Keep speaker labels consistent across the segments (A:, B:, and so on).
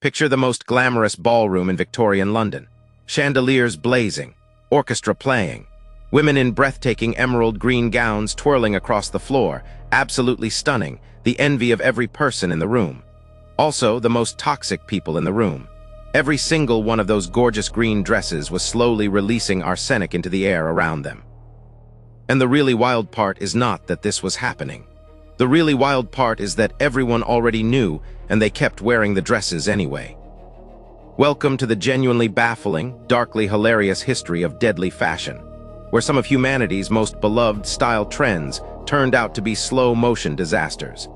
A: Picture the most glamorous ballroom in Victorian London. Chandeliers blazing, orchestra playing, women in breathtaking emerald green gowns twirling across the floor, absolutely stunning, the envy of every person in the room. Also, the most toxic people in the room. Every single one of those gorgeous green dresses was slowly releasing arsenic into the air around them. And the really wild part is not that this was happening. The really wild part is that everyone already knew, and they kept wearing the dresses anyway. Welcome to the genuinely baffling, darkly hilarious history of deadly fashion, where some of humanity's most beloved style trends turned out to be slow-motion disasters,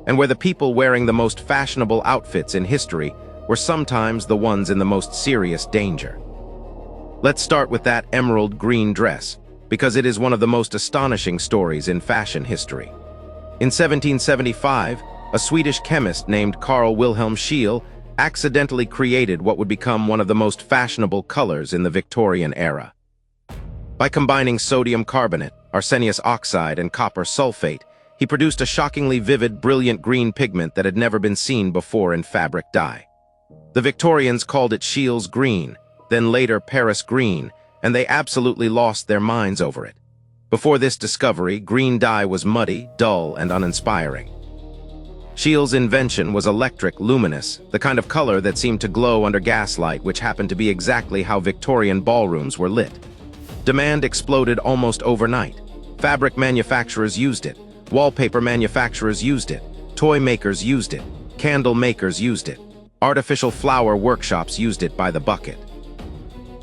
A: and where the people wearing the most fashionable outfits in history were sometimes the ones in the most serious danger. Let's start with that emerald green dress, because it is one of the most astonishing stories in fashion history. In 1775, a Swedish chemist named Carl Wilhelm Scheele accidentally created what would become one of the most fashionable colors in the Victorian era. By combining sodium carbonate, arsenic oxide, and copper sulfate, he produced a shockingly vivid, brilliant green pigment that had never been seen before in fabric dye. The Victorians called it Scheele's green, then later Paris green, and they absolutely lost their minds over it. Before this discovery, green dye was muddy, dull, and uninspiring. Scheele's invention was electric, luminous, the kind of color that seemed to glow under gaslight, which happened to be exactly how Victorian ballrooms were lit. Demand exploded almost overnight. Fabric manufacturers used it, wallpaper manufacturers used it, toy makers used it, candle makers used it, artificial flower workshops used it by the bucket.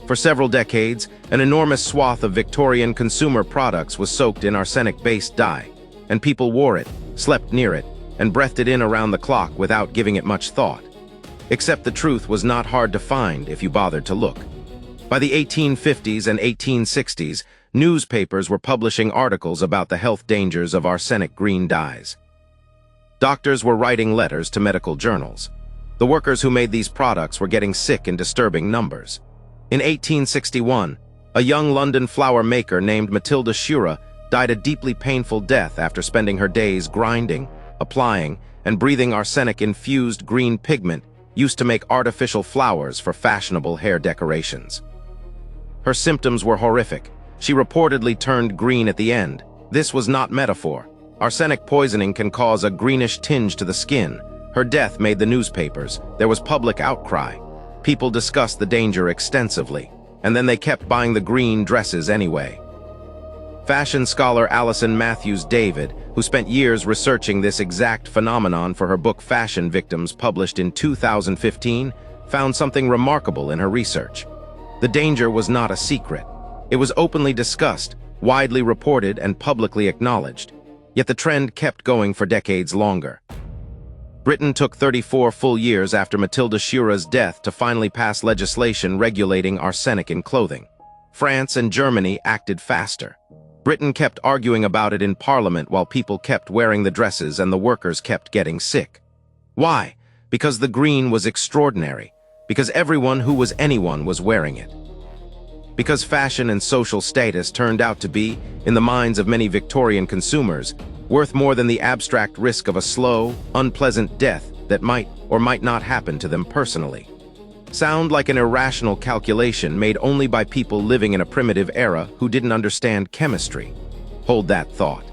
A: For several decades, an enormous swath of Victorian consumer products was soaked in arsenic-based dye, and people wore it, slept near it, and breathed it in around the clock without giving it much thought. Except the truth was not hard to find if you bothered to look. By the 1850s and 1860s, newspapers were publishing articles about the health dangers of arsenic green dyes. Doctors were writing letters to medical journals. The workers who made these products were getting sick in disturbing numbers. In 1861, a young London flower maker named Matilda Scheurer died a deeply painful death after spending her days grinding, applying, and breathing arsenic-infused green pigment used to make artificial flowers for fashionable hair decorations. Her symptoms were horrific. She reportedly turned green at the end. This was not metaphor. Arsenic poisoning can cause a greenish tinge to the skin. Her death made the newspapers. There was public outcry. People discussed the danger extensively, and then they kept buying the green dresses anyway. Fashion scholar Alison Matthews David, who spent years researching this exact phenomenon for her book Fashion Victims, published in 2015, found something remarkable in her research. The danger was not a secret. It was openly discussed, widely reported, and publicly acknowledged. Yet the trend kept going for decades longer. Britain took 34 full years after Matilda Scheurer's death to finally pass legislation regulating arsenic in clothing. France and Germany acted faster. Britain kept arguing about it in Parliament while people kept wearing the dresses and the workers kept getting sick. Why? Because the green was extraordinary. Because everyone who was anyone was wearing it. Because fashion and social status turned out to be, in the minds of many Victorian consumers, worth more than the abstract risk of a slow, unpleasant death that might or might not happen to them personally. Sound like an irrational calculation made only by people living in a primitive era who didn't understand chemistry. Hold that thought.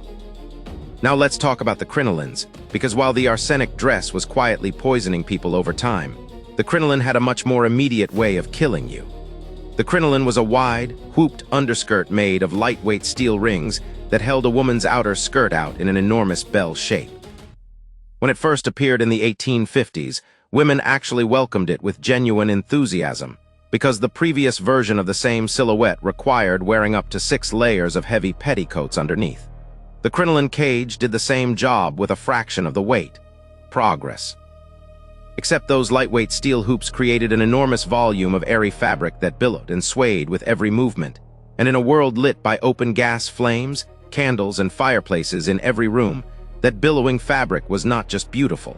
A: Now let's talk about the crinolines, because while the arsenic dress was quietly poisoning people over time, the crinoline had a much more immediate way of killing you. The crinoline was a wide, hooped underskirt made of lightweight steel rings that held a woman's outer skirt out in an enormous bell shape. When it first appeared in the 1850s, women actually welcomed it with genuine enthusiasm, because the previous version of the same silhouette required wearing up to 6 layers of heavy petticoats underneath. The crinoline cage did the same job with a fraction of the weight. Progress. Except those lightweight steel hoops created an enormous volume of airy fabric that billowed and swayed with every movement, and in a world lit by open gas flames, candles, and fireplaces in every room, that billowing fabric was not just beautiful.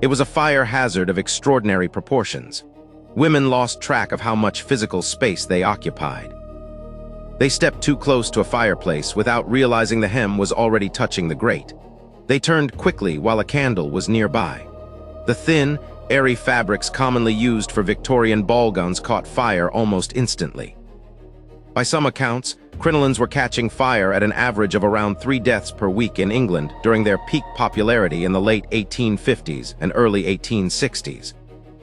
A: It was a fire hazard of extraordinary proportions. Women lost track of how much physical space they occupied. They stepped too close to a fireplace without realizing the hem was already touching the grate. They turned quickly while a candle was nearby. The thin, Airy fabrics commonly used for Victorian ball gowns caught fire almost instantly. By some accounts, crinolines were catching fire at an average of around 3 deaths per week in England during their peak popularity in the late 1850s and early 1860s.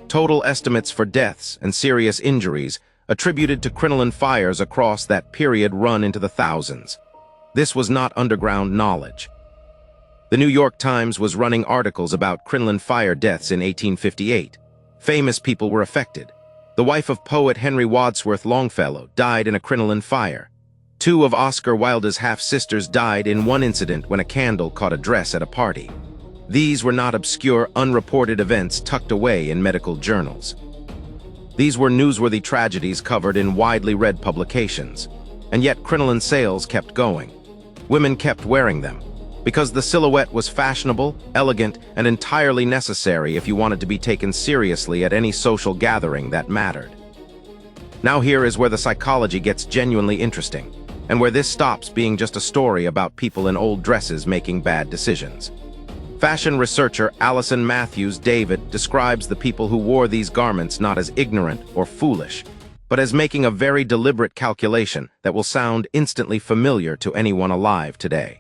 A: Total estimates for deaths and serious injuries attributed to crinoline fires across that period run into the thousands. This was not underground knowledge. The New York Times was running articles about crinoline fire deaths in 1858. Famous people were affected. The wife of poet Henry Wadsworth Longfellow died in a crinoline fire. 2 of Oscar Wilde's half-sisters died in one incident when a candle caught a dress at a party. These were not obscure, unreported events tucked away in medical journals. These were newsworthy tragedies covered in widely read publications. And yet crinoline sales kept going. Women kept wearing them, because the silhouette was fashionable, elegant, and entirely necessary if you wanted to be taken seriously at any social gathering that mattered. Now here is where the psychology gets genuinely interesting, and where this stops being just a story about people in old dresses making bad decisions. Fashion researcher Alison Matthews David describes the people who wore these garments not as ignorant or foolish, but as making a very deliberate calculation that will sound instantly familiar to anyone alive today.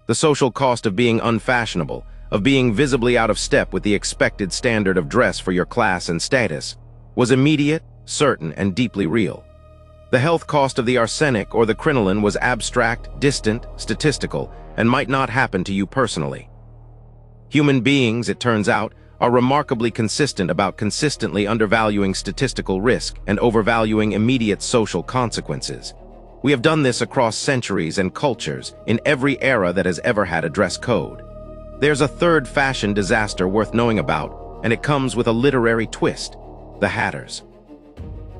A: The social cost of being unfashionable, of being visibly out of step with the expected standard of dress for your class and status, was immediate, certain, and deeply real. The health cost of the arsenic or the crinoline was abstract, distant, statistical, and might not happen to you personally. Human beings, it turns out, are remarkably consistent about consistently undervaluing statistical risk and overvaluing immediate social consequences. We have done this across centuries and cultures in every era that has ever had a dress code. There's a third fashion disaster worth knowing about, and it comes with a literary twist: the hatters.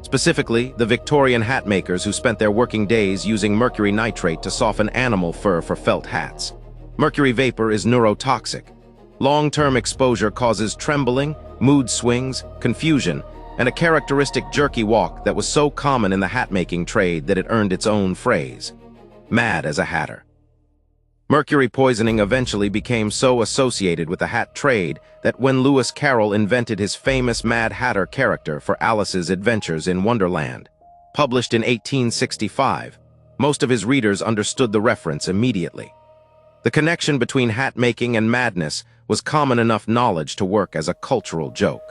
A: Specifically, the Victorian hat makers who spent their working days using mercury nitrate to soften animal fur for felt hats. Mercury vapor is neurotoxic. Long-term exposure causes trembling, mood swings, confusion, and a characteristic jerky walk that was so common in the hat-making trade that it earned its own phrase: mad as a hatter. Mercury poisoning eventually became so associated with the hat trade that when Lewis Carroll invented his famous Mad Hatter character for Alice's Adventures in Wonderland, published in 1865, most of his readers understood the reference immediately. The connection between hat-making and madness was common enough knowledge to work as a cultural joke.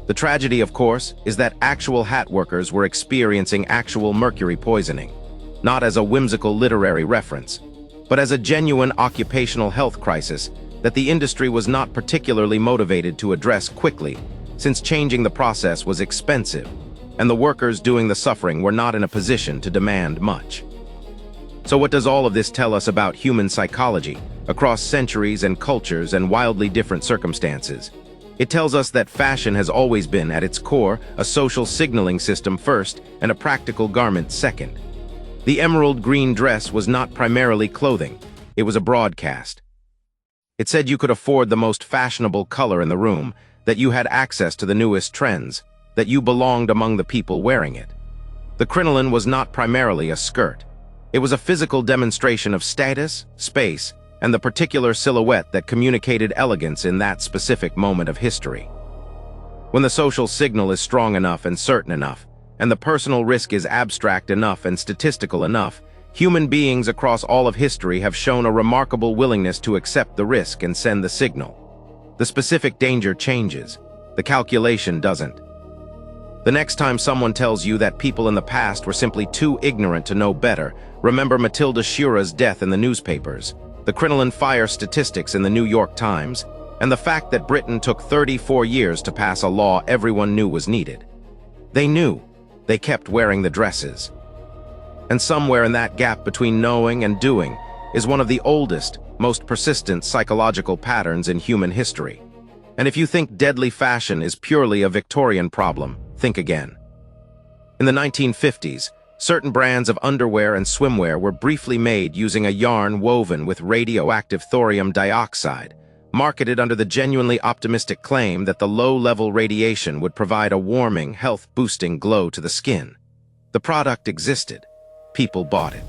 A: The tragedy, of course, is that actual hat workers were experiencing actual mercury poisoning, not as a whimsical literary reference, but as a genuine occupational health crisis that the industry was not particularly motivated to address quickly, since changing the process was expensive, and the workers doing the suffering were not in a position to demand much. So what does all of this tell us about human psychology, across centuries and cultures and wildly different circumstances? It tells us that fashion has always been, at its core, a social signaling system first and a practical garment second. The emerald green dress was not primarily clothing, it was a broadcast. It said you could afford the most fashionable color in the room, that you had access to the newest trends, that you belonged among the people wearing it. The crinoline was not primarily a skirt. It was a physical demonstration of status, space, and the particular silhouette that communicated elegance in that specific moment of history. When the social signal is strong enough and certain enough, and the personal risk is abstract enough and statistical enough, human beings across all of history have shown a remarkable willingness to accept the risk and send the signal. The specific danger changes, the calculation doesn't. The next time someone tells you that people in the past were simply too ignorant to know better, remember Matilda Scheurer's death in the newspapers, the crinoline fire statistics in the New York Times, and the fact that Britain took 34 years to pass a law everyone knew was needed. They knew. They kept wearing the dresses. And somewhere in that gap between knowing and doing is one of the oldest, most persistent psychological patterns in human history. And if you think deadly fashion is purely a Victorian problem, think again. In the 1950s, certain brands of underwear and swimwear were briefly made using a yarn woven with radioactive thorium dioxide, marketed under the genuinely optimistic claim that the low-level radiation would provide a warming, health-boosting glow to the skin. The product existed. People bought it.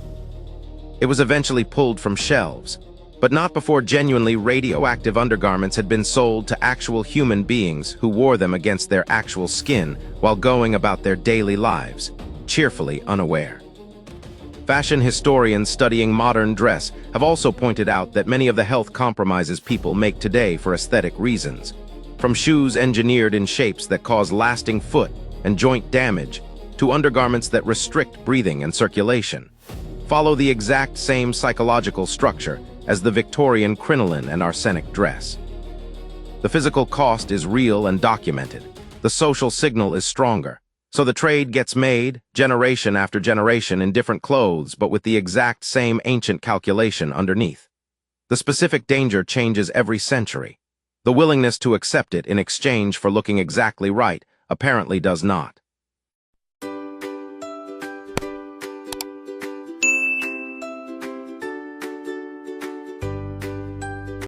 A: It was eventually pulled from shelves. but not before genuinely radioactive undergarments had been sold to actual human beings who wore them against their actual skin while going about their daily lives, cheerfully unaware. Fashion historians studying modern dress have also pointed out that many of the health compromises people make today for aesthetic reasons, from shoes engineered in shapes that cause lasting foot and joint damage to undergarments that restrict breathing and circulation, follow the exact same psychological structure as the Victorian crinoline and arsenic dress. The physical cost is real and documented. The social signal is stronger. So the trade gets made, generation after generation, in different clothes, but with the exact same ancient calculation underneath. The specific danger changes every century. The willingness to accept it in exchange for looking exactly right apparently does not.